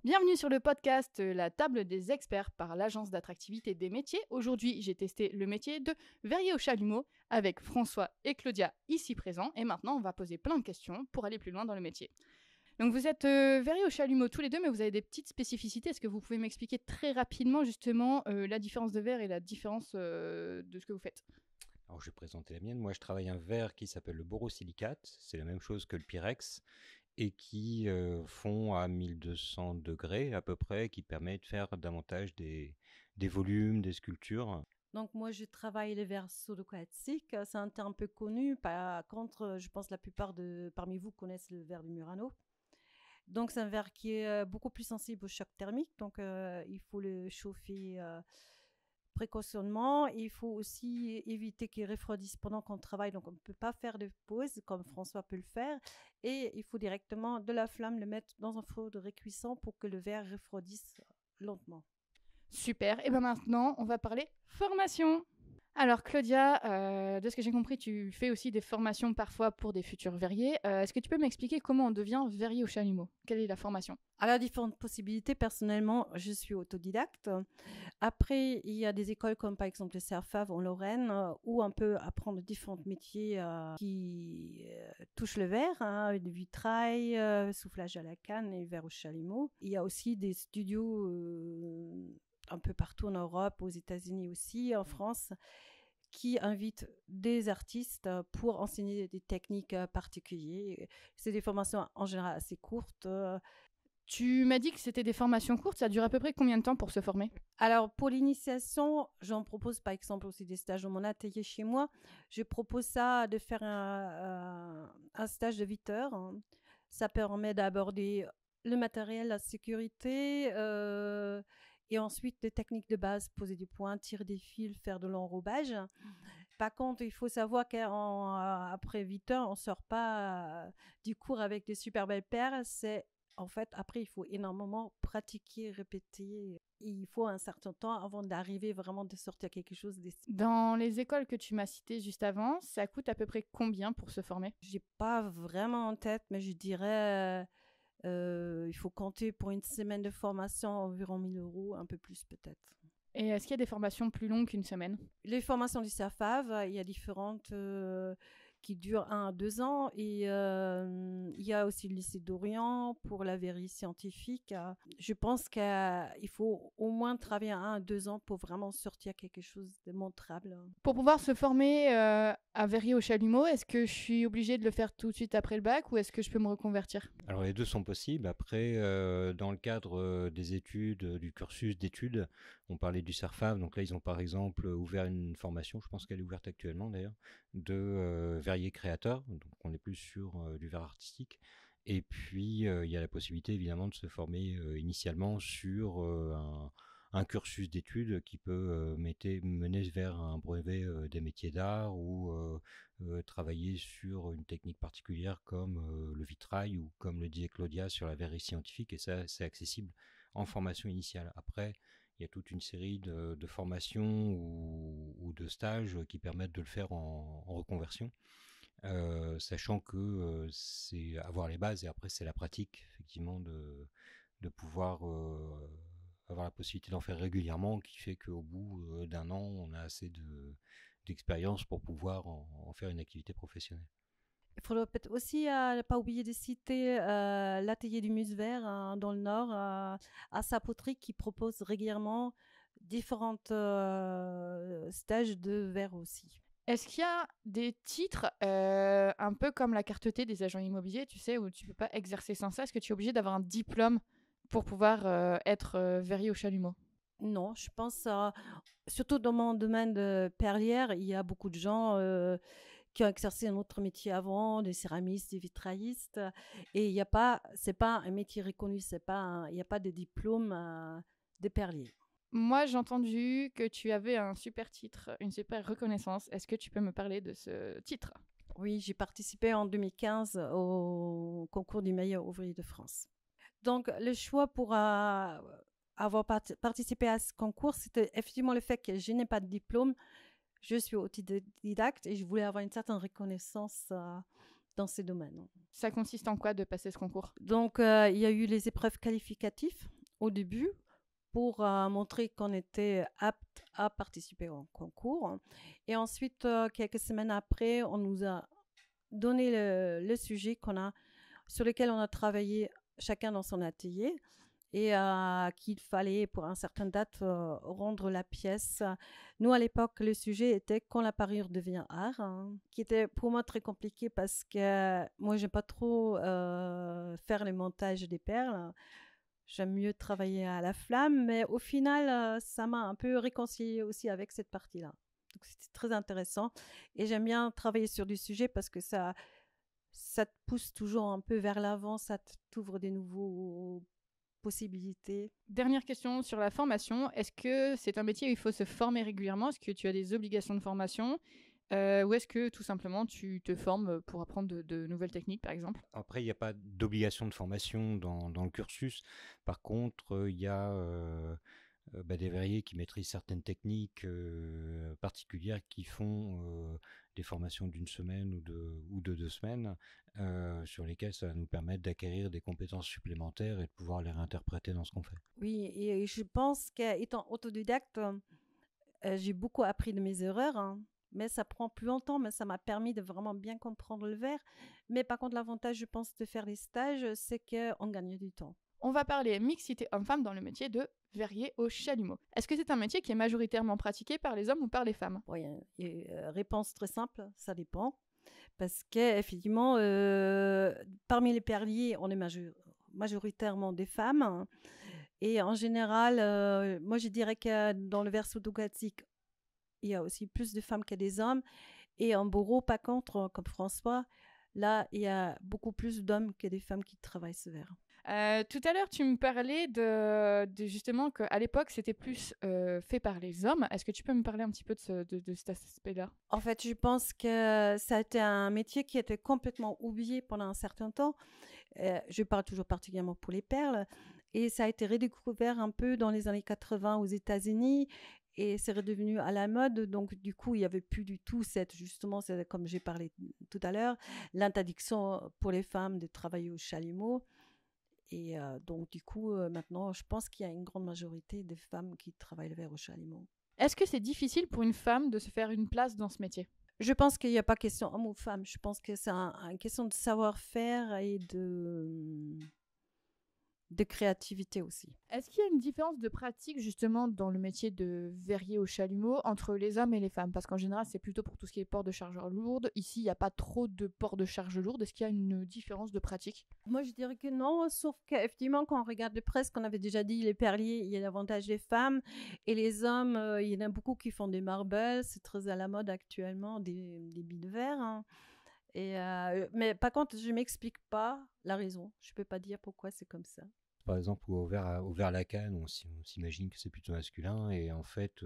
Bienvenue sur le podcast La table des experts par l'agence d'attractivité des métiers. Aujourd'hui, j'ai testé le métier de verrier au chalumeau avec François et Claudia ici présents. Et maintenant, on va poser plein de questions pour aller plus loin dans le métier. Donc vous êtes verrier au chalumeau tous les deux, mais vous avez des petites spécificités. Est-ce que vous pouvez m'expliquer très rapidement justement la différence de verre et la différence de ce que vous faites ? Alors, je vais présenter la mienne. Moi, je travaille un verre qui s'appelle le borosilicate. C'est la même chose que le Pyrex et qui fond à 1200 degrés à peu près, qui permet de faire davantage des volumes, des sculptures. Donc moi, je travaille les verres pseudo-quartziques. C'est un terme un peu connu. Par contre, je pense que la plupart parmi vous connaissent le verre de Murano. Donc c'est un verre qui est beaucoup plus sensible au choc thermique. Donc il faut le chauffer précautionnement. Il faut aussi éviter qu'il refroidisse pendant qu'on travaille. Donc on ne peut pas faire de pause comme François peut le faire. Et il faut directement de la flamme le mettre dans un four de récuisson pour que le verre refroidisse lentement. Super, et bien maintenant, on va parler formation. Alors Claudia, de ce que j'ai compris, tu fais aussi des formations parfois pour des futurs verriers. Est-ce que tu peux m'expliquer comment on devient verrier au chalumeau ? Quelle est la formation ? Alors, différentes possibilités. Personnellement, je suis autodidacte. Après, il y a des écoles comme par exemple le CERFAV en Lorraine où on peut apprendre différents métiers qui touchent le verre, le vitrail, soufflage à la canne et verre au chalumeau. Il y a aussi des studios un peu partout en Europe, aux États-Unis aussi, en France, qui invitent des artistes pour enseigner des techniques particulières. C'est des formations en général assez courtes. Tu m'as dit que c'était des formations courtes, ça dure à peu près combien de temps pour se former ? Alors, pour l'initiation, j'en propose par exemple aussi des stages dans mon atelier chez moi. Je propose ça de faire un stage de 8 heures. Ça permet d'aborder le matériel, la sécurité et ensuite des techniques de base, poser des points, tirer des fils, faire de l'enrobage. Par contre, il faut savoir qu'après 8 heures, on ne sort pas du cours avec des super belles paires. En fait, après, il faut énormément pratiquer, répéter. Il faut un certain temps avant d'arriver vraiment de sortir quelque chose. Dans les écoles que tu m'as citées juste avant, ça coûte à peu près combien pour se former ? Je n'ai pas vraiment en tête, mais je dirais il faut compter pour une semaine de formation environ 1 000 €, un peu plus peut-être. Et est-ce qu'il y a des formations plus longues qu'une semaine ? Les formations du CERFAV, il y a différentes qui durent 1 à 2 ans. Et il y a aussi le lycée d'Orient pour la verrerie scientifique. Je pense qu'il faut au moins travailler 1 à 2 ans pour vraiment sortir quelque chose de montrable. Pour pouvoir se former à verrier au chalumeau, est-ce que je suis obligée de le faire tout de suite après le bac ou est-ce que je peux me reconvertir ? Alors, les deux sont possibles. Après, dans le cadre des études, du cursus d'études, on parlait du CERFAV. Donc là, ils ont par exemple ouvert une formation, je pense qu'elle est ouverte actuellement d'ailleurs, de verrier créateur. Donc on est plus sur du verre artistique. Et puis, il y a la possibilité évidemment de se former initialement sur un cursus d'études qui peut mener vers un brevet des métiers d'art ou travailler sur une technique particulière comme le vitrail ou, comme le disait Claudia, sur la verrerie scientifique. Et ça, c'est accessible en formation initiale. Après, il y a toute une série de formations ou de stages qui permettent de le faire en reconversion, sachant que c'est avoir les bases et après c'est la pratique effectivement de pouvoir avoir la possibilité d'en faire régulièrement, qui fait qu'au bout d'1 an, on a assez d'expérience pour pouvoir en faire une activité professionnelle. Il faudrait peut-être aussi ne pas oublier de citer l'atelier du Musevert dans le Nord, à Sapoterie, qui propose régulièrement différents stages de verre aussi. Est-ce qu'il y a des titres un peu comme la carte T des agents immobiliers, tu sais, où tu ne peux pas exercer sans ça ? Est-ce que tu es obligé d'avoir un diplôme pour pouvoir être verrier au chalumeau ? Non, je pense, surtout dans mon domaine de perlière, il y a beaucoup de gens qui ont exercé un autre métier avant, des céramistes, des vitraillistes, et c'est pas un métier reconnu, il n'y a pas de diplôme de perlier. Moi, j'ai entendu que tu avais un super titre, une super reconnaissance. Est-ce que tu peux me parler de ce titre ? Oui, j'ai participé en 2015 au concours du meilleur ouvrier de France. Donc, le choix pour avoir participé à ce concours, c'était effectivement le fait que je n'ai pas de diplôme. Je suis autodidacte et je voulais avoir une certaine reconnaissance dans ces domaines. Ça consiste en quoi de passer ce concours ? Donc, il y a eu les épreuves qualificatives au début pour montrer qu'on était apte à participer au concours. Et ensuite, quelques semaines après, on nous a donné le sujet sur lequel on a travaillé chacun dans son atelier et qu'il fallait, pour une certaine date, rendre la pièce. Nous, à l'époque, le sujet était « Quand la parure devient art », qui était pour moi très compliqué parce que moi, j'aime pas trop faire le montage des perles. J'aime mieux travailler à la flamme, mais au final, ça m'a un peu réconciliée aussi avec cette partie-là. Donc, c'était très intéressant. Et j'aime bien travailler sur du sujet parce que ça te pousse toujours un peu vers l'avant, ça t'ouvre des nouveaux possibilités. Dernière question sur la formation. Est-ce que c'est un métier où il faut se former régulièrement? Est-ce que tu as des obligations de formation? Ou est-ce que tout simplement tu te formes pour apprendre de nouvelles techniques, par exemple? Après, il n'y a pas d'obligation de formation dans le cursus. Par contre, il y a des verriers qui maîtrisent certaines techniques particulières qui font des formations d'une semaine ou de 2 semaines sur lesquelles ça va nous permettre d'acquérir des compétences supplémentaires et de pouvoir les réinterpréter dans ce qu'on fait. Oui, et je pense qu'étant autodidacte, j'ai beaucoup appris de mes erreurs, mais ça prend plus longtemps, mais ça m'a permis de vraiment bien comprendre le verre. Mais par contre, l'avantage, je pense, de faire des stages, c'est qu'on gagne du temps. On va parler mixité homme-femme dans le métier de verrier au chalumeau. Est-ce que c'est un métier qui est majoritairement pratiqué par les hommes ou par les femmes? Oui, réponse très simple, ça dépend. Parce qu'effectivement, parmi les perliers, on est majoritairement des femmes. Et en général, moi je dirais que dans le verso dougatique, il y a aussi plus de femmes que des hommes. Et en Boro, par contre, comme François, là, il y a beaucoup plus d'hommes que des femmes qui travaillent ce verre. Tout à l'heure, tu me parlais de justement qu'à l'époque, c'était plus fait par les hommes. Est-ce que tu peux me parler un petit peu de cet aspect-là? En fait, je pense que ça a été un métier qui était complètement oublié pendant un certain temps. Je parle toujours particulièrement pour les perles. Et ça a été redécouvert un peu dans les années 80 aux États-Unis. Et c'est redevenu à la mode. Donc, du coup, il n'y avait plus du tout comme j'ai parlé tout à l'heure, l'interdiction pour les femmes de travailler au chalumeau. Et donc, du coup, maintenant, je pense qu'il y a une grande majorité de femmes qui travaillent le verre au chalumeau. Est-ce que c'est difficile pour une femme de se faire une place dans ce métier? Je pense qu'il n'y a pas question homme ou femme. Je pense que c'est une question de savoir-faire et de créativité aussi. Est-ce qu'il y a une différence de pratique justement dans le métier de verrier au chalumeau entre les hommes et les femmes? Parce qu'en général, c'est plutôt pour tout ce qui est port de chargeurs lourdes. Ici, il n'y a pas trop de port de charge lourde. Est-ce qu'il y a une différence de pratique? Moi, je dirais que non, sauf qu'effectivement, quand on regarde de près, qu'on avait déjà dit, les perliers, il y a davantage des femmes. Et les hommes, il y en a beaucoup qui font des marbles. C'est très à la mode actuellement, des billes de verre. Mais par contre, je ne m'explique pas la raison. Je ne peux pas dire pourquoi c'est comme ça. Par exemple, au verre Lacan, on s'imagine que c'est plutôt masculin. Et en fait,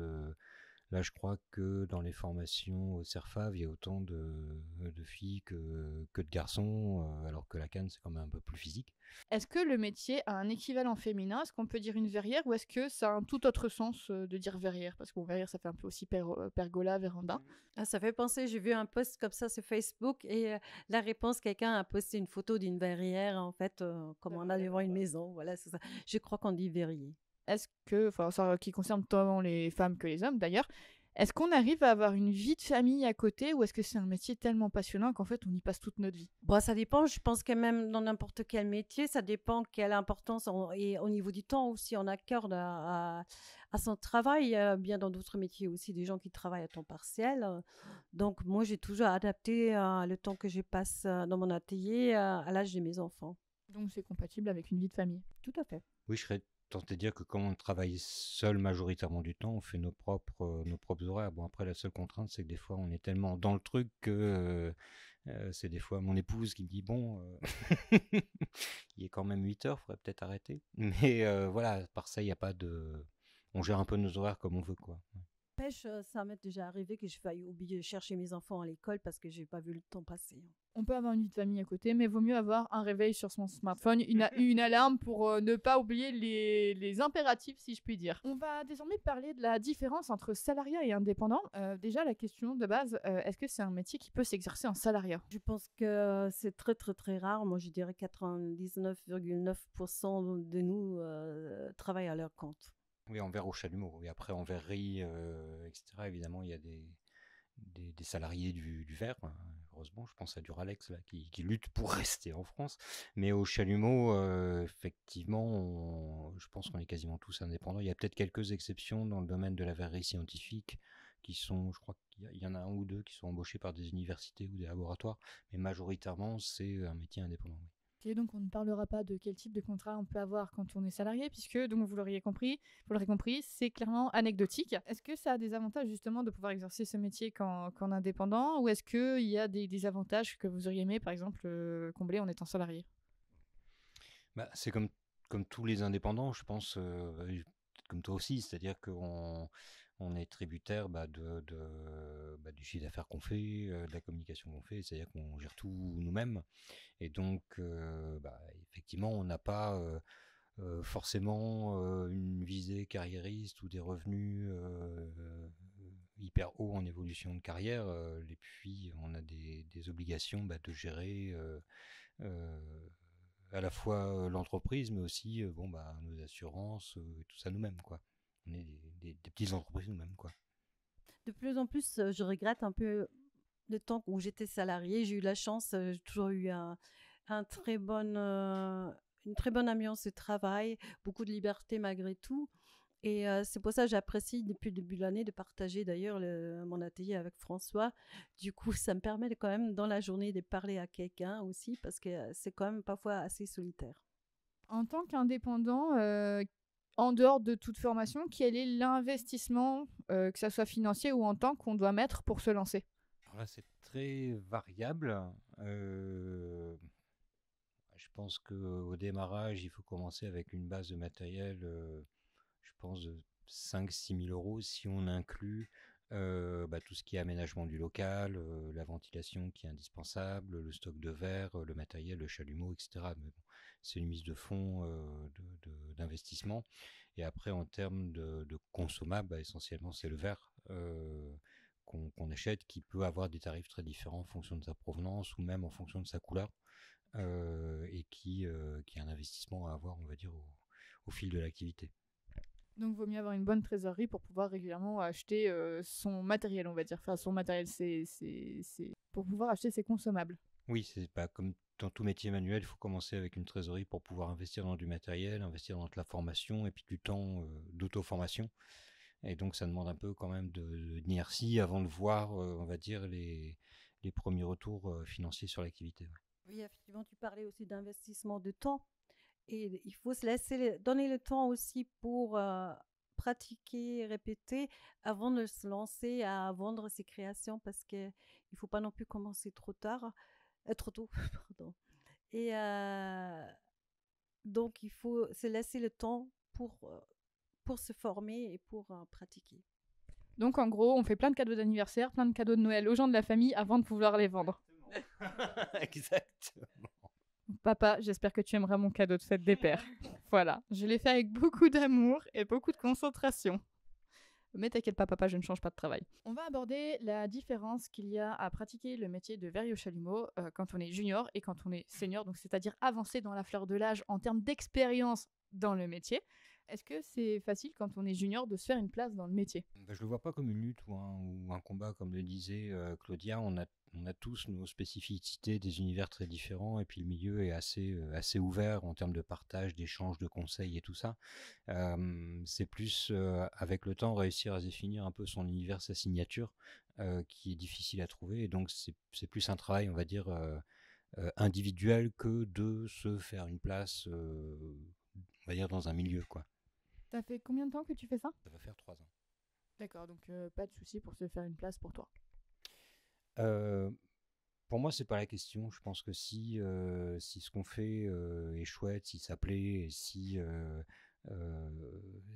là, je crois que dans les formations au CERFAV, il y a autant de filles que de garçons, alors que Lacan, c'est quand même un peu plus physique. Est-ce que le métier a un équivalent féminin? Est-ce qu'on peut dire une verrière ou est-ce que ça a un tout autre sens de dire verrière? Parce que verrière, ça fait un peu aussi pergola, véranda. Ah, ça fait penser, j'ai vu un post comme ça sur Facebook et la réponse, quelqu'un a posté une photo d'une verrière, en fait, comme on a devant une maison. Voilà, c'est ça. Je crois qu'on dit verrier. Est-ce que, enfin, ça qui concerne tant les femmes que les hommes d'ailleurs, est-ce qu'on arrive à avoir une vie de famille à côté ou est-ce que c'est un métier tellement passionnant qu'en fait on y passe toute notre vie? Bon, ça dépend. Je pense que même dans n'importe quel métier, ça dépend quelle importance et au niveau du temps aussi on accorde à son travail. Bien dans d'autres métiers aussi, des gens qui travaillent à temps partiel. Donc moi, j'ai toujours adapté le temps que je passe dans mon atelier à l'âge de mes enfants. Donc c'est compatible avec une vie de famille. Tout à fait. Oui, je serais tenté de dire que comme on travaille seul majoritairement du temps, on fait nos propres horaires. Bon, après, la seule contrainte, c'est que des fois, on est tellement dans le truc que c'est des fois mon épouse qui me dit, bon, il est quand même 8h, faudrait peut-être arrêter. Mais voilà, par ça, il n'y a pas de... On gère un peu nos horaires comme on veut, quoi. Pêche, ça m'est déjà arrivé que je faille oublier de chercher mes enfants à l'école parce que j'ai pas vu le temps passer. On peut avoir une vie de famille à côté, mais vaut mieux avoir un réveil sur son smartphone, une alarme pour ne pas oublier les impératifs, si je puis dire. On va désormais parler de la différence entre salariat et indépendant. Déjà, la question de base, est-ce que c'est un métier qui peut s'exercer en salariat? Je pense que c'est très très très rare. Moi, je dirais 99,9% de nous travaillent à leur compte. Oui, en verre au chalumeau. Et après, en verrerie, etc., évidemment, il y a des salariés du verre. Heureusement, je pense à Duralex là, qui lutte pour rester en France. Mais au chalumeau, effectivement, je pense qu'on est quasiment tous indépendants. Il y a peut-être quelques exceptions dans le domaine de la verrerie scientifique qui sont, je crois qu'il y en a un ou deux qui sont embauchés par des universités ou des laboratoires. Mais majoritairement, c'est un métier indépendant. Oui. Ok, donc on ne parlera pas de quel type de contrat on peut avoir quand on est salarié, puisque, donc vous l'aurez compris, c'est clairement anecdotique. Est-ce que ça a des avantages justement de pouvoir exercer ce métier qu'en indépendant, ou est-ce qu'il y a des avantages que vous auriez aimé, par exemple, combler en étant salarié? Bah, c'est comme tous les indépendants, je pense, peut-être comme toi aussi, c'est-à-dire qu'on est tributaire du chiffre d'affaires qu'on fait, de la communication qu'on fait, c'est-à-dire qu'on gère tout nous-mêmes. Et donc, effectivement, on n'a pas forcément une visée carriériste ou des revenus hyper hauts en évolution de carrière. Et puis, on a des obligations de gérer euh, à la fois l'entreprise, mais aussi nos assurances, tout ça nous-mêmes, quoi. On est des petites entreprises nous-mêmes, quoi. De plus en plus, je regrette un peu le temps où j'étais salariée. J'ai eu la chance, j'ai toujours eu un très une très bonne ambiance de travail, beaucoup de liberté malgré tout. Et c'est pour ça que j'apprécie depuis le début de l'année de partager d'ailleurs mon atelier avec François. Du coup, ça me permet quand même dans la journée de parler à quelqu'un aussi parce que c'est quand même parfois assez solitaire. En tant qu'indépendant, en dehors de toute formation, quel est l'investissement, que ça soit financier ou en temps, qu'on doit mettre pour se lancer? Alors là, c'est très variable. Je pense qu'au démarrage, il faut commencer avec une base de matériel, je pense, de 5 000 à 6 000 euros si on inclut tout ce qui est aménagement du local, la ventilation qui est indispensable, le stock de verre, le matériel, le chalumeau, etc. Mais bon, c'est une mise de fonds d'investissement. Et après, en termes de consommables, essentiellement, c'est le verre qu'on achète, qui peut avoir des tarifs très différents en fonction de sa provenance ou même en fonction de sa couleur. Et qui est un investissement à avoir, on va dire, au fil de l'activité. Donc, il vaut mieux avoir une bonne trésorerie pour pouvoir régulièrement acheter son matériel, on va dire. Enfin, son matériel, c'est pour pouvoir acheter ses consommables. Oui, c'est pas comme dans tout métier manuel, il faut commencer avec une trésorerie pour pouvoir investir dans du matériel, investir dans de la formation et puis du temps d'auto-formation. Et donc, ça demande un peu quand même d'inertie avant de voir, on va dire, les premiers retours financiers sur l'activité. Ouais. Oui, effectivement, tu parlais aussi d'investissement de temps. Et il faut se laisser donner le temps aussi pour pratiquer, répéter avant de se lancer à vendre ses créations parce qu'il ne faut pas non plus commencer trop tard, trop tôt. Pardon. Et donc, il faut se laisser le temps pour se former et pour pratiquer. Donc, en gros, on fait plein de cadeaux d'anniversaire, plein de cadeaux de Noël aux gens de la famille avant de pouvoir les vendre. Exactement. Papa, j'espère que tu aimeras mon cadeau de fête des pères. Voilà, je l'ai fait avec beaucoup d'amour et beaucoup de concentration. Mais t'inquiète pas, papa, je ne change pas de travail. On va aborder la différence qu'il y a à pratiquer le métier de verrier au chalumeau quand on est junior et quand on est senior, donc c'est-à-dire avancé dans la fleur de l'âge en termes d'expérience dans le métier. Est-ce que c'est facile quand on est junior de se faire une place dans le métier? Je le vois pas comme une lutte ou un combat, comme le disait Claudia. On a tous nos spécificités, des univers très différents, et puis le milieu est assez ouvert en termes de partage, d'échange, de conseils et tout ça. C'est plus avec le temps réussir à définir un peu son univers, sa signature, qui est difficile à trouver. Et donc c'est plus un travail, on va dire, individuel que de se faire une place, on va dire, dans un milieu, quoi. Ça fait combien de temps que tu fais ça? Ça va faire 3 ans. D'accord, donc pas de souci pour se faire une place pour toi. Pour moi, c'est pas la question. Je pense que si ce qu'on fait est chouette, si ça plaît, et si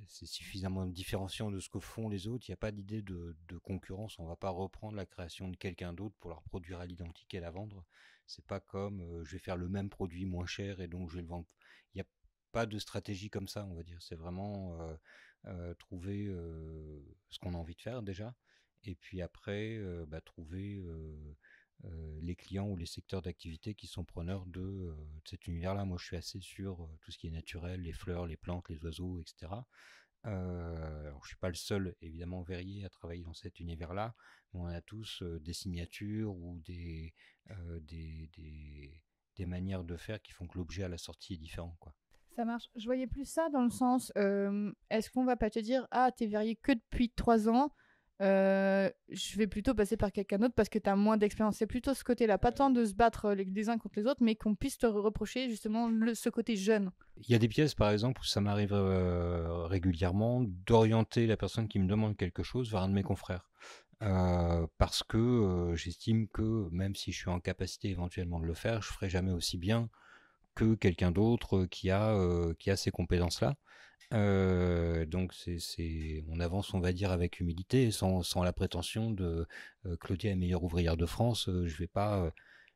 c'est suffisamment différenciant de ce que font les autres, il n'y a pas d'idée de concurrence. On va pas reprendre la création de quelqu'un d'autre pour leur produire à l'identique et la vendre. C'est pas comme je vais faire le même produit moins cher et donc je vais le vendre. Il n'y a pas de stratégie comme ça, on va dire. C'est vraiment trouver ce qu'on a envie de faire déjà. Et puis après, trouver les clients ou les secteurs d'activité qui sont preneurs de cet univers-là. Moi, je suis assez sur tout ce qui est naturel, les fleurs, les plantes, les oiseaux, etc. Alors, je suis pas le seul, évidemment, verrier à travailler dans cet univers-là, mais on a tous des signatures ou des manières de faire qui font que l'objet à la sortie est différent, quoi. Ça marche. Je voyais plus ça dans le sens, est-ce qu'on va pas te dire, ah, t'es verrier que depuis 3 ans, je vais plutôt passer par quelqu'un d'autre parce que t'as moins d'expérience. C'est plutôt ce côté-là, pas tant de se battre les uns contre les autres, mais qu'on puisse te reprocher justement ce côté jeune. Il y a des pièces, par exemple, où ça m'arrive régulièrement d'orienter la personne qui me demande quelque chose vers un de mes confrères. Parce que j'estime que même si je suis en capacité éventuellement de le faire, je ferai jamais aussi bien que quelqu'un d'autre qui a ces compétences-là. Donc on avance, on va dire, avec humilité, sans la prétention de Claudia est meilleure ouvrière de France. Je vais pas,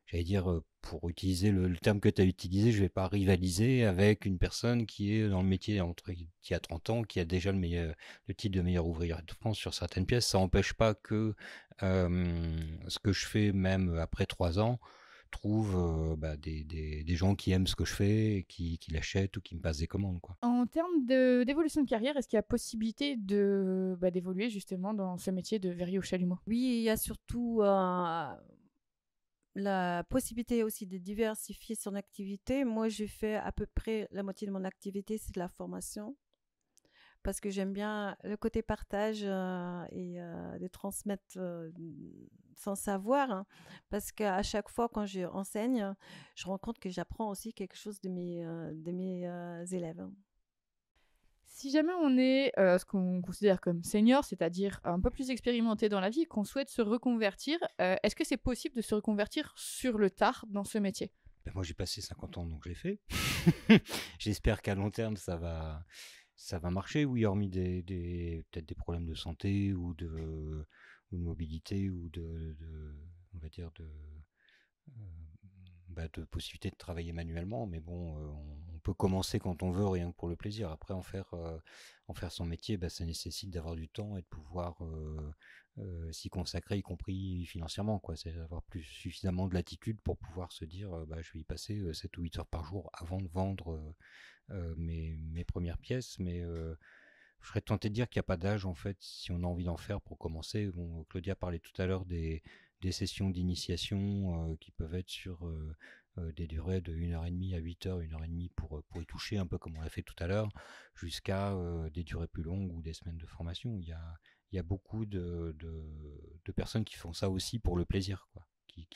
j'allais dire, pour utiliser le terme que tu as utilisé, je vais pas rivaliser avec une personne qui est dans le métier qui a 30 ans, qui a déjà le titre de meilleure ouvrière de France sur certaines pièces. Ça n'empêche pas que ce que je fais, même après 3 ans, trouve des gens qui aiment ce que je fais, qui l'achètent ou qui me passent des commandes, quoi. En termes d'évolution de carrière, est-ce qu'il y a possibilité d'évoluer justement dans ce métier de verrier au chalumeau? Oui, il y a surtout la possibilité aussi de diversifier son activité. Moi, j'ai fait à peu près la moitié de mon activité, c'est de la formation. Parce que j'aime bien le côté partage et de transmettre son savoir. Hein, parce qu'à chaque fois, quand j'enseigne, je rends compte que j'apprends aussi quelque chose de mes élèves. Hein. Si jamais on est ce qu'on considère comme senior, c'est-à-dire un peu plus expérimenté dans la vie, qu'on souhaite se reconvertir, est-ce que c'est possible de se reconvertir sur le tard dans ce métier? Moi, j'ai passé 50 ans, donc je l'ai fait. J'espère qu'à long terme, ça va marcher, oui, hormis peut-être des problèmes de santé ou de mobilité ou on va dire de possibilité de travailler manuellement, mais bon, on peut commencer quand on veut, rien que pour le plaisir. Après, en faire son métier, ça nécessite d'avoir du temps et de pouvoir s'y consacrer, y compris financièrement, quoi. C'est d'avoir suffisamment de latitude pour pouvoir se dire, je vais y passer 7 ou 8 heures par jour avant de vendre mes premières pièces, mais je serais tenté de dire qu'il n'y a pas d'âge, en fait, si on a envie d'en faire pour commencer. Bon, Claudia parlait tout à l'heure des sessions d'initiation qui peuvent être sur des durées de 1h30 à 8h, 1h30 pour y toucher, un peu comme on l'a fait tout à l'heure, jusqu'à des durées plus longues ou des semaines de formation. Il y a beaucoup de personnes qui font ça aussi pour le plaisir, quoi, qui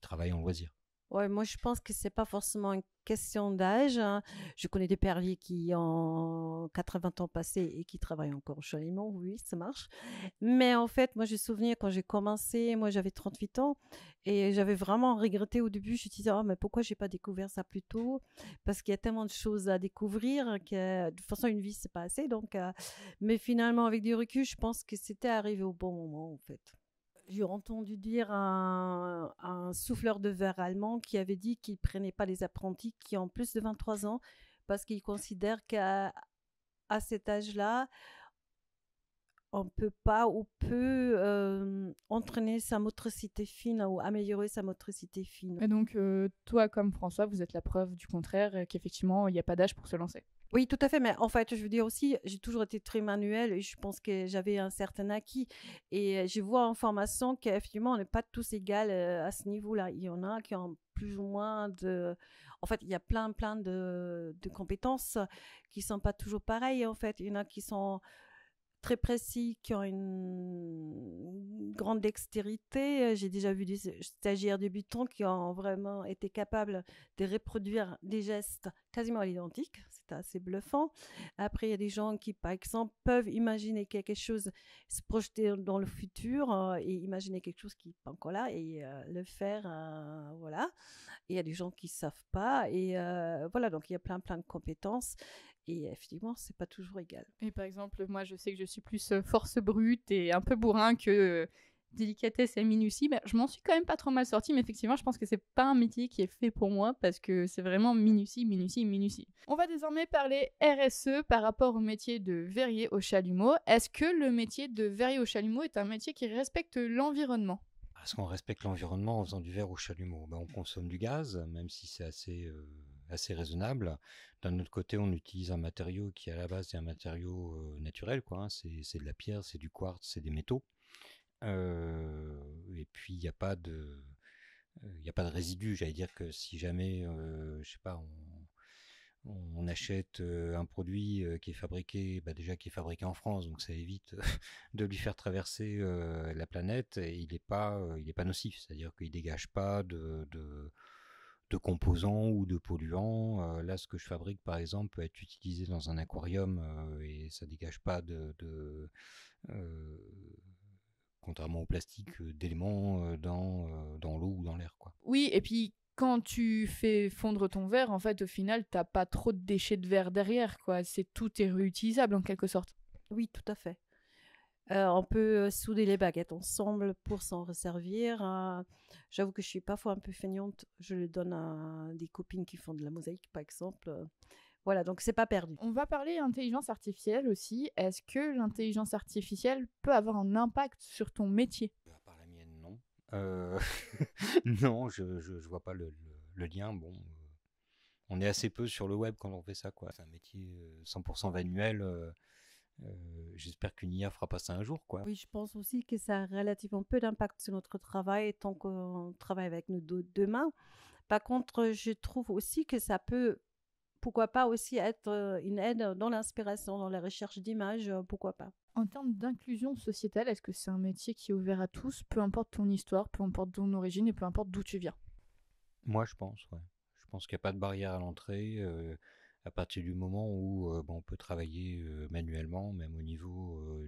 travaillent en loisir. Ouais, moi, je pense que c'est pas forcément une question d'âge. Hein. Je connais des perliers qui ont 80 ans passés et qui travaillent encore au chalumeau. Oui, ça marche. Mais en fait, moi, j'ai souvenir quand j'ai commencé, moi, j'avais 38 ans et j'avais vraiment regretté au début. Je me disais, oh, mais pourquoi j'ai pas découvert ça plus tôt? Parce qu'il y a tellement de choses à découvrir que, de toute façon, une vie, c'est pas assez. Donc, mais finalement, avec du recul, je pense que c'était arrivé au bon moment, en fait. J'ai entendu dire un souffleur de verre allemand qui avait dit qu'il ne prenait pas les apprentis qui ont plus de 23 ans parce qu'il considère qu'à cet âge-là, on peut pas ou peut entraîner sa motricité fine ou améliorer sa motricité fine. Et donc, toi comme François, vous êtes la preuve du contraire, qu'effectivement, il n'y a pas d'âge pour se lancer. Oui, tout à fait. Mais en fait, je veux dire aussi, j'ai toujours été très manuelle et je pense que j'avais un certain acquis. Et je vois en formation qu'effectivement, on n'est pas tous égaux à ce niveau-là. Il y en a qui ont plus ou moins de... En fait, il y a plein de compétences qui ne sont pas toujours pareilles. En fait, il y en a qui sont très précis, qui ont une grande dextérité. J'ai déjà vu des stagiaires débutants qui ont vraiment été capables de reproduire des gestes quasiment à l'identique. C'est assez bluffant. Après, il y a des gens qui, par exemple, peuvent imaginer quelque chose, se projeter dans le futur et imaginer quelque chose qui n'est pas encore là et le faire, voilà. Et il y a des gens qui ne savent pas. Et voilà, donc il y a plein de compétences. Et effectivement, c'est pas toujours égal. Et par exemple, moi, je sais que je suis plus force brute et un peu bourrin que délicatesse et minutie. Mais je m'en suis quand même pas trop mal sortie, mais effectivement, je pense que c'est pas un métier qui est fait pour moi parce que c'est vraiment minutie. On va désormais parler RSE par rapport au métier de verrier au chalumeau. Est-ce que le métier de verrier au chalumeau est un métier qui respecte l'environnement ? Est-ce qu'on respecte l'environnement en faisant du verre au chalumeau? On consomme du gaz, même si c'est assez raisonnable. D'un autre côté, on utilise un matériau qui à la base est un matériau naturel, quoi, hein. C'est de la pierre, c'est du quartz, c'est des métaux. Et puis il n'y a pas de résidus. J'allais dire que si jamais, je sais pas, on achète un produit qui est fabriqué, qui est fabriqué en France, donc ça évite de lui faire traverser la planète, et il est pas nocif, c'est-à-dire qu'il dégage pas de composants ou de polluants. Là, ce que je fabrique, par exemple, peut être utilisé dans un aquarium et ça dégage pas euh, contrairement au plastique, d'éléments dans l'eau ou dans l'air, quoi. Oui, et puis quand tu fais fondre ton verre, en fait, au final, t'as pas trop de déchets de verre derrière, quoi. Tout est réutilisable en quelque sorte. Oui, tout à fait. On peut souder les baguettes ensemble pour s'en resservir. J'avoue que je suis parfois un peu feignante. Je le donne à des copines qui font de la mosaïque, par exemple. Voilà, donc c'est pas perdu. On va parler intelligence artificielle aussi. Est-ce que l'intelligence artificielle peut avoir un impact sur ton métier? À part la mienne, non. Non, je vois pas le lien. Bon, on est assez peu sur le web quand on fait ça, quoi. C'est un métier 100% manuel. J'espère qu'une IA fera pas ça un jour, quoi. Oui, je pense aussi que ça a relativement peu d'impact sur notre travail tant qu'on travaille avec nos deux mains. Par contre, je trouve aussi que ça peut, pourquoi pas aussi être une aide dans l'inspiration, dans la recherche d'images, pourquoi pas. En termes d'inclusion sociétale, est-ce que c'est un métier qui est ouvert à tous, peu importe ton histoire, peu importe ton origine et peu importe d'où tu viens? Moi, je pense, ouais. Je pense qu'il n'y a pas de barrière à l'entrée. À partir du moment où on peut travailler manuellement, même au niveau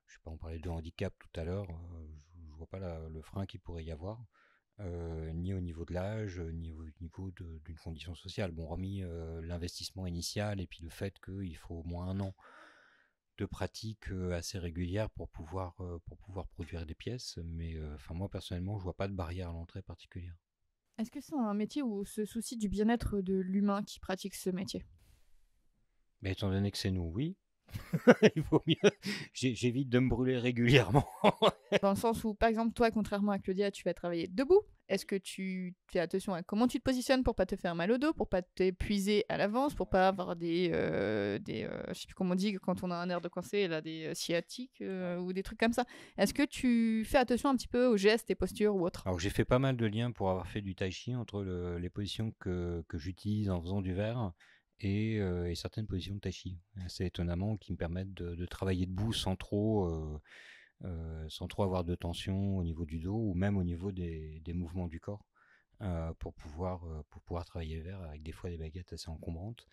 je sais pas, on parlait de handicap tout à l'heure, je vois pas le frein qu'il pourrait y avoir, ni au niveau de l'âge, ni au niveau d'une condition sociale. Bon, remis l'investissement initial et puis le fait qu'il faut au moins 1 an de pratique assez régulière pour pouvoir produire des pièces. Mais moi personnellement, je vois pas de barrière à l'entrée particulière. Est-ce que c'est un métier où on se soucie du bien-être de l'humain qui pratique ce métier? Mais étant donné que c'est nous, oui. Il vaut mieux. J'évite de me brûler régulièrement. Dans le sens où, par exemple, toi, contrairement à Claudia, tu vas travailler debout. Est-ce que tu fais attention à comment tu te positionnes pour pas te faire mal au dos, pour pas t'épuiser à l'avance, pour pas avoir je sais plus comment on dit quand on a un air de coincé, là, des sciatiques ou des trucs comme ça. Est-ce que tu fais attention un petit peu aux gestes et postures ou autres? Alors j'ai fait pas mal de liens pour avoir fait du tai chi entre les positions que j'utilise en faisant du verre et certaines positions de tai chi, assez étonnamment, qui me permettent de travailler debout sans trop avoir de tension au niveau du dos ou même au niveau des mouvements du corps, pour pouvoir travailler le verre avec des fois des baguettes assez encombrantes.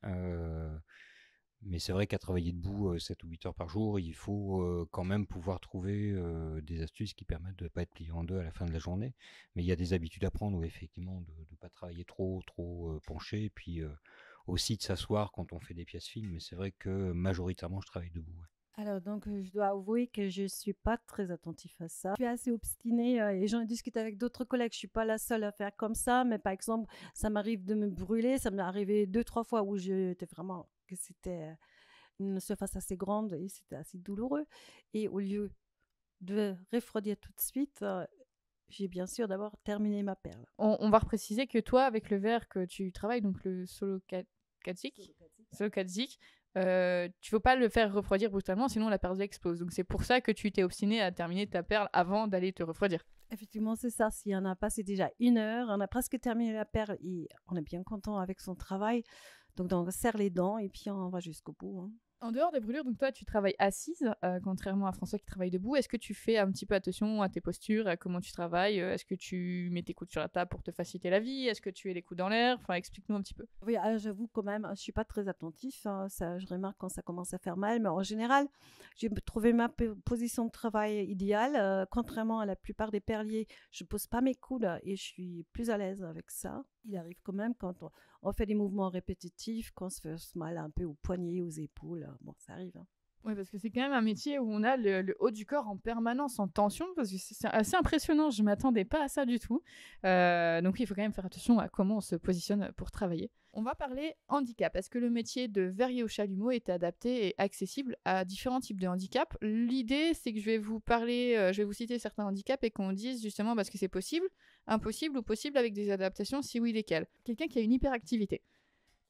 Mais c'est vrai qu'à travailler debout 7 ou 8 heures par jour, il faut quand même pouvoir trouver des astuces qui permettent de ne pas être plié en deux à la fin de la journée. Mais il y a des habitudes à prendre, effectivement, de ne pas travailler trop penché, et puis aussi de s'asseoir quand on fait des pièces fines. Mais c'est vrai que majoritairement, je travaille debout. Ouais. Alors, donc, je dois avouer que je ne suis pas très attentif à ça. Je suis assez obstinée et j'en discute avec d'autres collègues. Je ne suis pas la seule à faire comme ça. Mais par exemple, ça m'arrive de me brûler. Ça m'est arrivé 2-3 fois où j'étais vraiment, que c'était une surface assez grande et c'était assez douloureux. Et au lieu de refroidir tout de suite, j'ai bien sûr d'abord terminé ma perle. On va repréciser que toi, avec le verre que tu travailles, donc le Solo Kazik, tu ne veux pas le faire refroidir brutalement, sinon la perle explose. Donc c'est pour ça que tu t'es obstiné à terminer ta perle avant d'aller te refroidir. Effectivement, c'est ça. Si on a passé déjà 1 heure, on a presque terminé la perle et on est bien content avec son travail. Donc on serre les dents et puis on va jusqu'au bout. Hein. En dehors des brûlures, donc toi, tu travailles assise, contrairement à François qui travaille debout. Est-ce que tu fais un petit peu attention à tes postures, à comment tu travailles? Est-ce que tu mets tes coudes sur la table pour te faciliter la vie? Est-ce que tu es les coudes dans l'air? Enfin, explique-nous un petit peu. Oui, j'avoue quand même, je suis pas très attentif. Hein, ça, je remarque quand ça commence à faire mal. Mais en général, j'ai trouvé ma position de travail idéale. Contrairement à la plupart des perliers, je pose pas mes coudes et je suis plus à l'aise avec ça. Il arrive quand même quand on fait des mouvements répétitifs, qu'on se fait mal un peu aux poignets, aux épaules. Bon, ça arrive. Hein. Oui, parce que c'est quand même un métier où on a le haut du corps en permanence en tension, parce que c'est assez impressionnant, je ne m'attendais pas à ça du tout. Donc oui, il faut quand même faire attention à comment on se positionne pour travailler. On va parler handicap. Est-ce que le métier de verrier au chalumeau est adapté et accessible à différents types de handicap? L'idée, c'est que je vais vous parler, je vais vous citer certains handicaps et qu'on dise justement parce que c'est possible, impossible ou possible avec des adaptations, si oui, lesquelles. Quelqu'un qui a une hyperactivité.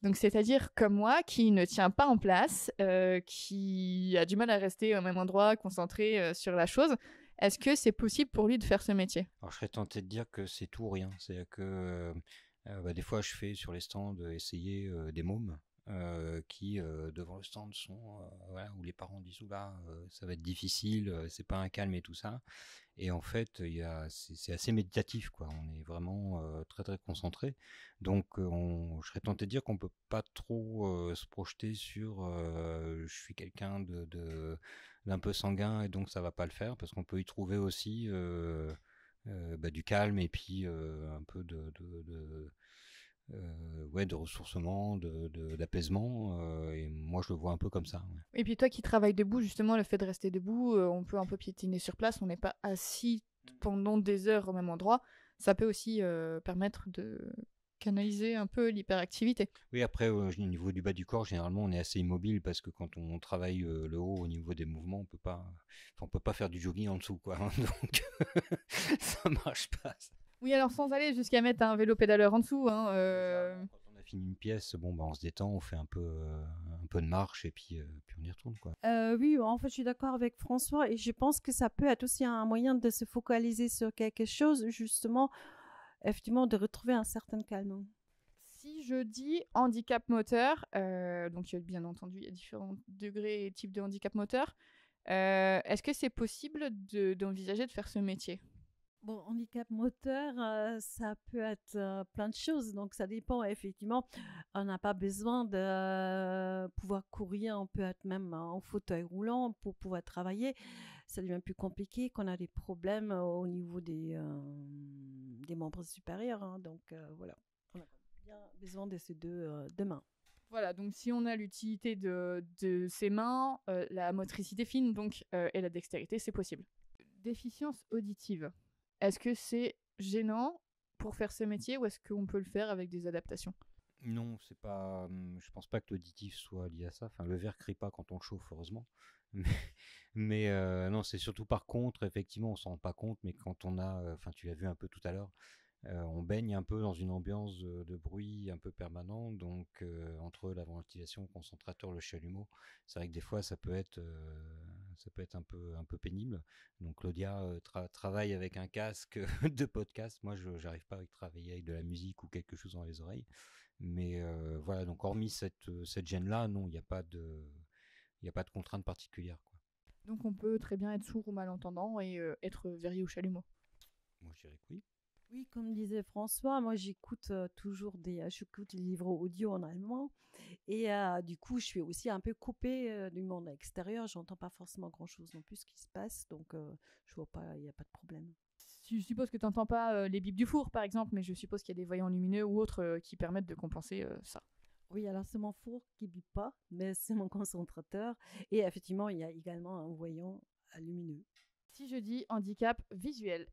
Donc, c'est-à-dire comme moi, qui ne tient pas en place, qui a du mal à rester au même endroit, concentré sur la chose. Est-ce que c'est possible pour lui de faire ce métier? Alors, je serais tenté de dire que c'est tout ou rien. C'est-à-dire que des fois, je fais sur les stands essayer des mômes qui, devant le stand, sont voilà, où les parents disent oula, ça va être difficile, c'est pas un calme et tout ça. Et en fait, c'est assez méditatif, quoi. On est vraiment très très concentré. Donc, je serais tenté de dire qu'on peut pas trop se projeter sur je suis quelqu'un d'un peu sanguin et donc ça va pas le faire, parce qu'on peut y trouver aussi du calme et puis un peu de ressourcement, d'apaisement. Et moi, je le vois un peu comme ça. Ouais. Et puis toi qui travailles debout, justement, le fait de rester debout, on peut un peu piétiner sur place, on n'est pas assis pendant des heures au même endroit. Ça peut aussi permettre de canaliser un peu l'hyperactivité. Oui, après, au niveau du bas du corps, généralement, on est assez immobile parce que quand on travaille le haut au niveau des mouvements, on peut pas faire du jogging en dessous, quoi. Donc, ça marche pas. Oui, alors sans aller jusqu'à mettre un vélo pédaleur en dessous. Hein, Quand on a fini une pièce, on se détend, on fait un peu de marche et puis on y retourne, quoi. Oui, en fait, je suis d'accord avec François et je pense que ça peut être aussi un moyen de se focaliser sur quelque chose, justement, effectivement, de retrouver un certain calme. Si je dis handicap moteur, donc bien entendu, il y a différents degrés et types de handicap moteur. Est-ce que c'est possible d'envisager de faire ce métier? Bon, handicap moteur, ça peut être plein de choses, donc ça dépend effectivement. On n'a pas besoin de pouvoir courir, on peut être même en fauteuil roulant pour pouvoir travailler. Ça devient plus compliqué quand on a des problèmes au niveau des membres supérieurs, hein. Donc voilà, on a bien besoin de ces deux mains. Voilà, donc si on a l'utilité de ses mains, la motricité fine donc, et la dextérité, c'est possible. Déficience auditive. Est-ce que c'est gênant pour faire ce métier ou est-ce qu'on peut le faire avec des adaptations? Non, c'est pas. Je pense pas que l'auditif soit lié à ça. Enfin, le verre crie pas quand on le chauffe, heureusement. Mais non, c'est surtout par contre, effectivement, on s'en rend pas compte, mais quand on a, enfin, tu l'as vu un peu tout à l'heure, on baigne un peu dans une ambiance de bruit un peu permanent, donc entre la ventilation, le concentrateur, le chalumeau, c'est vrai que des fois ça peut être un peu pénible. Donc Claudia travaille avec un casque de podcast. Moi, je n'arrive pas à travailler avec de la musique ou quelque chose dans les oreilles. Mais voilà, donc hormis cette gêne-là, non, il y a pas de contrainte particulière, quoi. Donc on peut très bien être sourd ou malentendant et être verrier au chalumeau. Moi, je dirais que oui. Oui, comme disait François, moi j'écoute toujours j'écoute les livres audio en allemand et du coup je suis aussi un peu coupée du monde extérieur. J'entends pas forcément grand-chose non plus ce qui se passe, donc je vois pas, il n'y a pas de problème. Je suppose que tu n'entends pas les bips du four, par exemple, mais je suppose qu'il y a des voyants lumineux ou autres qui permettent de compenser ça. Oui, alors c'est mon four qui bip pas, mais c'est mon concentrateur et effectivement il y a également un voyant lumineux. Si je dis handicap visuel,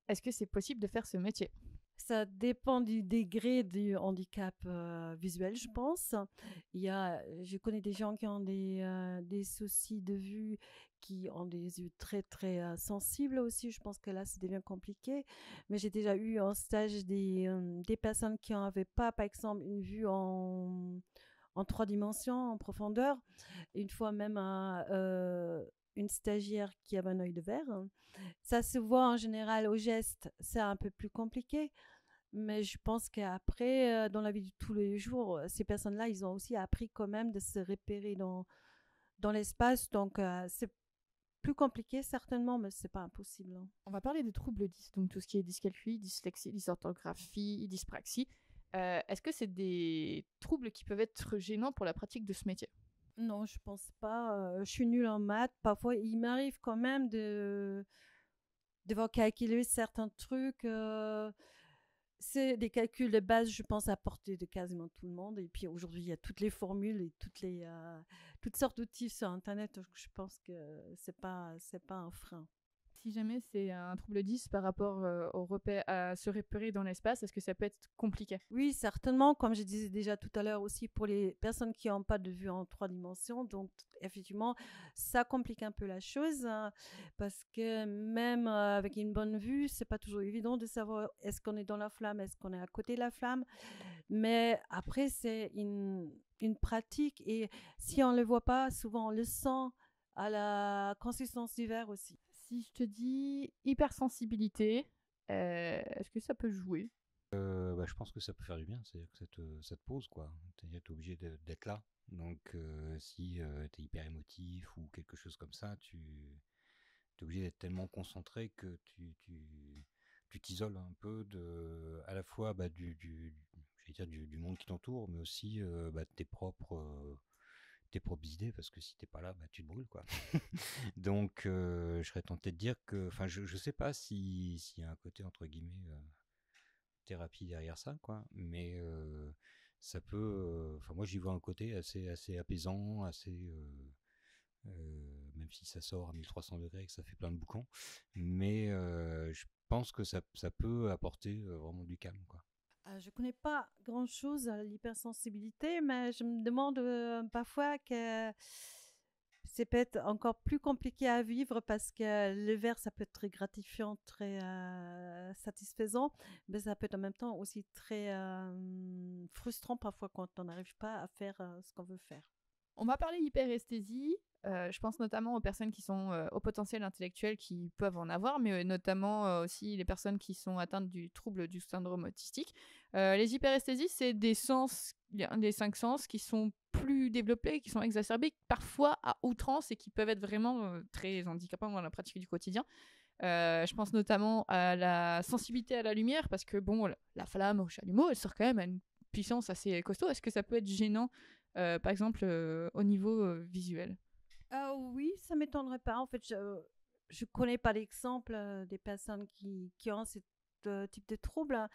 est-ce que c'est possible de faire ce métier? Ça dépend du degré du handicap visuel, je pense. Je connais des gens qui ont des soucis de vue, qui ont des yeux très très sensibles aussi. Je pense que là, ça devient compliqué. Mais j'ai déjà eu en stage des personnes qui n'avaient pas, par exemple, une vue en 3 dimensions, en profondeur. Une fois même une stagiaire qui avait un œil de verre. Ça se voit en général au geste, c'est un peu plus compliqué. Mais je pense qu'après, dans la vie de tous les jours, ces personnes-là, ils ont aussi appris quand même de se repérer dans l'espace. Donc, c'est plus compliqué certainement, mais c'est pas impossible, hein. On va parler des troubles 10, donc tout ce qui est dyscalculie, dyslexie, dysorthographie, dyspraxie. Est-ce que c'est des troubles qui peuvent être gênants pour la pratique de ce métier? Non, je pense pas. Je suis nulle en maths. Parfois, il m'arrive quand même de devoir calculer certains trucs. C'est des calculs de base, je pense, à portée de quasiment tout le monde. Et puis aujourd'hui, il y a toutes les formules et toutes sortes d'outils sur Internet. Donc je pense que c'est pas un frein. Si jamais c'est un trouble 10 par rapport à se repérer dans l'espace, est-ce que ça peut être compliqué? Oui, certainement, comme je disais déjà tout à l'heure aussi, pour les personnes qui n'ont pas de vue en 3 dimensions. Donc, effectivement, ça complique un peu la chose, hein, parce que même avec une bonne vue, c'est pas toujours évident de savoir est-ce qu'on est dans la flamme, est-ce qu'on est à côté de la flamme. Mais après, c'est une pratique et si on ne le voit pas, souvent on le sent à la consistance du verre aussi. Si je te dis hypersensibilité, est-ce que ça peut jouer? Je pense que ça peut faire du bien, c'est-à-dire que ça te pose, quoi. C'est-à-dire que tu es obligé d'être là. Donc, si tu es hyper émotif ou quelque chose comme ça, tu es obligé d'être tellement concentré que tu t'isoles un peu à la fois j'allais dire du monde qui t'entoure, mais aussi de tes propres idées, parce que si t'es pas là, tu te brûles, quoi. Donc, je serais tenté de dire que, enfin, je sais pas s'il y a un côté entre guillemets thérapie derrière ça, quoi, mais ça peut, enfin, moi j'y vois un côté assez apaisant, même si ça sort à 1300 degrés et que ça fait plein de boucans, mais je pense que ça peut apporter vraiment du calme, quoi. Je ne connais pas grand-chose à l'hypersensibilité, mais je me demande parfois que c'est peut-être encore plus compliqué à vivre parce que le verre, ça peut être très gratifiant, très satisfaisant, mais ça peut être en même temps aussi très frustrant parfois quand on n'arrive pas à faire ce qu'on veut faire. On m'a parlé d'hyperesthésie. Je pense notamment aux personnes qui sont au potentiel intellectuel qui peuvent en avoir, mais notamment aussi les personnes qui sont atteintes du trouble du syndrome autistique. Les hyperesthésistes, c'est des 5 sens qui sont plus développés, qui sont exacerbés, parfois à outrance et qui peuvent être vraiment très handicapants dans la pratique du quotidien. Je pense notamment à la sensibilité à la lumière, parce que bon, la flamme au chalumeau, elle sort quand même à une puissance assez costaud. Est-ce que ça peut être gênant, par exemple, au niveau visuel? Oui, ça ne m'étonnerait pas. En fait, je ne connais pas l'exemple des personnes qui ont ce type de trouble, hein,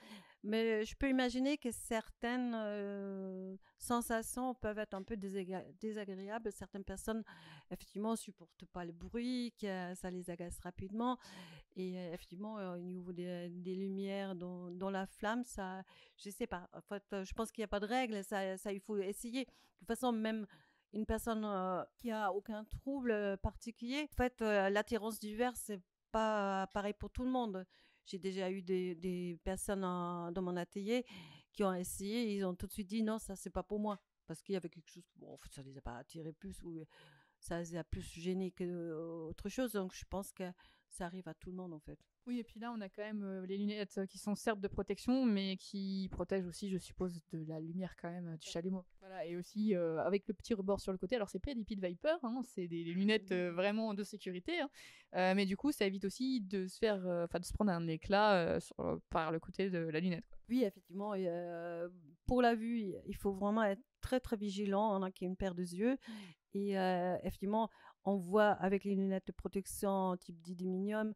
mais je peux imaginer que certaines sensations peuvent être un peu désagréables. Certaines personnes, effectivement, ne supportent pas le bruit, que ça les agace rapidement. Et effectivement, au niveau des lumières dans la flamme, ça, je ne sais pas. En fait, je pense qu'il n'y a pas de règle. Ça, il faut essayer. De toute façon, même une personne qui a aucun trouble particulier, en fait, l'attirance du verre, c'est pas pareil pour tout le monde. J'ai déjà eu des personnes dans mon atelier qui ont essayé et ils ont tout de suite dit non, ça c'est pas pour moi. Parce qu'il y avait quelque chose, bon, en fait, ça les a pas attirés plus ou ça les a plus gênés que autre chose. Donc je pense que ça arrive à tout le monde en fait. Oui, et puis là, on a quand même les lunettes qui sont certes de protection, mais qui protègent aussi, je suppose, de la lumière quand même du chalumeau. Voilà, et aussi avec le petit rebord sur le côté. Alors, c'est pas des Pit Viper, hein, c'est des lunettes vraiment de sécurité, hein. Mais du coup, ça évite aussi de se faire, de se prendre un éclat par le côté de la lunette, quoi. Oui, effectivement. Et, pour la vue, il faut vraiment être très très vigilant. On a qu'une paire de yeux. Et effectivement, on voit avec les lunettes de protection type d'aluminium,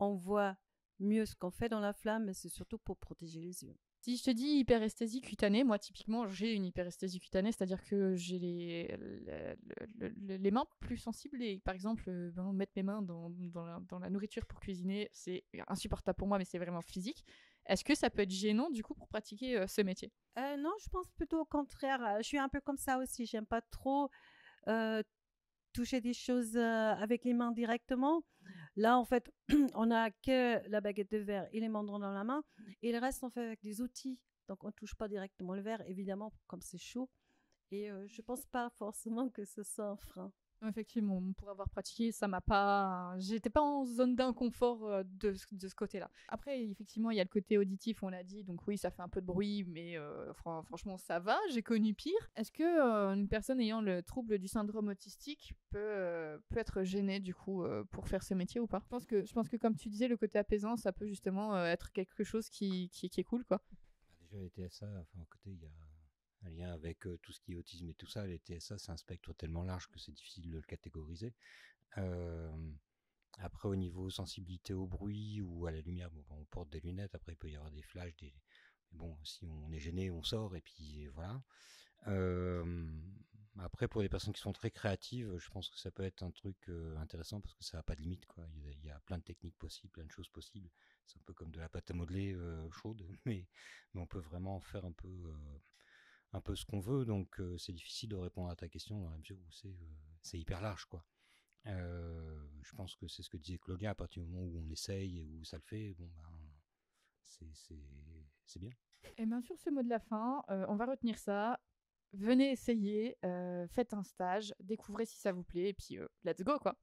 on voit mieux ce qu'on fait dans la flamme, mais c'est surtout pour protéger les yeux. Si je te dis hyperesthésie cutanée, moi typiquement j'ai une hyperesthésie cutanée, c'est-à-dire que j'ai les mains plus sensibles et par exemple mettre mes mains dans la nourriture pour cuisiner, c'est insupportable pour moi, mais c'est vraiment physique. Est-ce que ça peut être gênant du coup pour pratiquer ce métier? Non, je pense plutôt au contraire. Je suis un peu comme ça aussi. J'aime pas trop toucher des choses avec les mains directement. Là, en fait, on n'a que la baguette de verre et les mandrins dans la main. Et le reste, on fait avec des outils. Donc, on ne touche pas directement le verre, évidemment, comme c'est chaud. Et je ne pense pas forcément que ce soit un frein. Effectivement, pour avoir pratiqué, ça m'a pas. J'étais pas en zone d'inconfort de ce côté-là. Après, effectivement, il y a le côté auditif, on l'a dit, donc oui, ça fait un peu de bruit, mais franchement, ça va. J'ai connu pire. Est-ce que une personne ayant le trouble du syndrome autistique peut être gênée du coup pour faire ce métier ou pas? Je pense que comme tu disais, le côté apaisant, ça peut justement être quelque chose qui est cool, quoi. Déjà, les TSA, enfin, à côté, il y a un lien avec tout ce qui est autisme et tout ça. Les TSA, c'est un spectre tellement large que c'est difficile de le catégoriser. Après, au niveau sensibilité au bruit ou à la lumière, bon, on porte des lunettes. Après, il peut y avoir des flashs, Bon, si on est gêné, on sort et puis voilà. Après, pour les personnes qui sont très créatives, je pense que ça peut être un truc intéressant parce que ça n'a pas de limite, quoi. Il y a plein de techniques possibles, plein de choses possibles. C'est un peu comme de la pâte à modeler chaude, mais on peut vraiment faire un peu ce qu'on veut. Donc, c'est difficile de répondre à ta question dans la mesure où c'est hyper large, quoi. Je pense que c'est ce que disait Claudia, à partir du moment où on essaye et où ça le fait, bon, ben, c'est bien. Et bien sur ce mot de la fin, on va retenir ça. Venez essayer, faites un stage, découvrez si ça vous plaît, et puis let's go quoi.